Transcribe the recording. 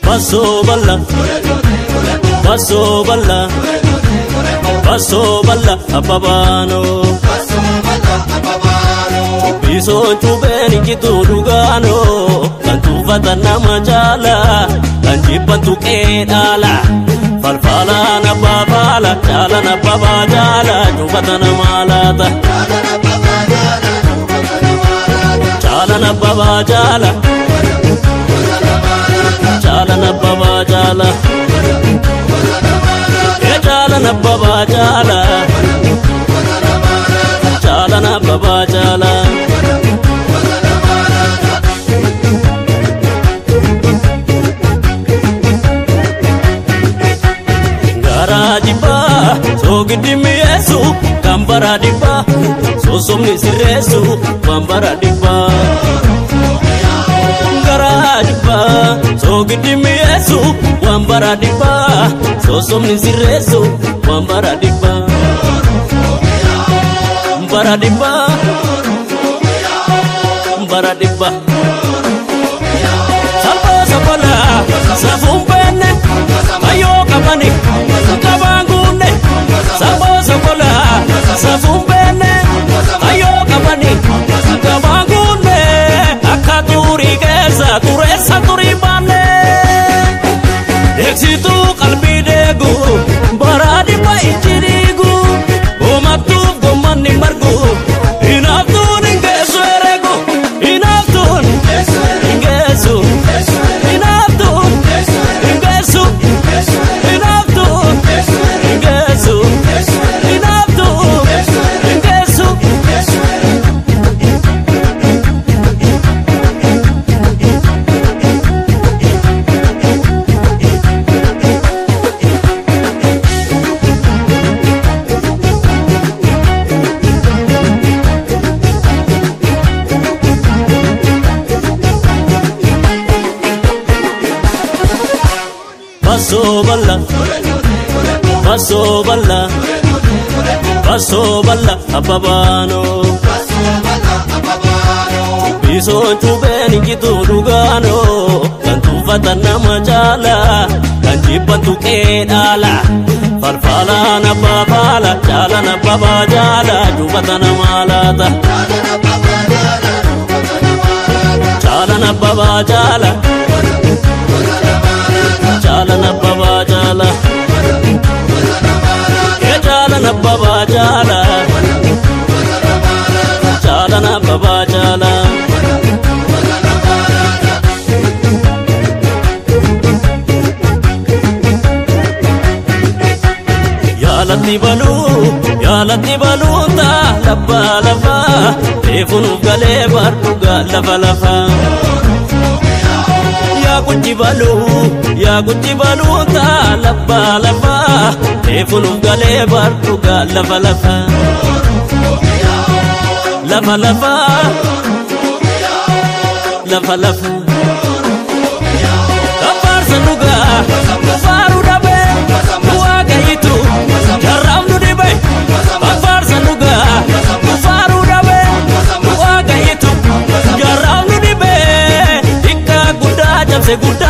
Basso balla, basso balla, basso balla ababano. Biso chubeni kitu dugano, kantu fatana majala, kanjipan tu kedala. Falfala na babala, jala na babajala, chubatana malata. Jala na babajala. Jala na baba jala, jala na baba jala, jala na baba jala. Garajiba, so gidimi Yesu, kambara diba, so somni siresu, kambara diba. Garajiba, so gidimi Yesu, wambara diba, so somni siresu, wambara diba. Wambara diba, wambara diba. Salva sabala, safumpene, ayo kabani, kabangune. Salva sabala, safumpene, ayo kabani, kabangune. Akaturi kesa, turesa turibane. Eksitu kalbi degu, baradi pa ichirigu. Omatu gomani margu, inaftun ingesu eregu, inaftun ingesu, inaftun ingesu, inaftun ingesu, inaftun ingesu. Basso balla, basso balla, basso balla ababano. Biso chubeni kitu dugano, kantu fatana majala, kanjipan tu kedala. Farfala na babala, jala na baba jala, chubatana malata. Jala na baba jala. Jala na baba jala, jala na baba jala, jala na baba jala. Ya lati balu ta labba labba, tefunu gale barduga labba labba. Ya guji balu ta labba labba, tefunu gale barduga labba labba. Labba labba, labba labba. Kabar sanuga, faru dabe, buaga itu, jaram nu dibe. Kabar sanuga, faru dabe, buaga itu, jaram nu dibe. Ika guda jam seguda.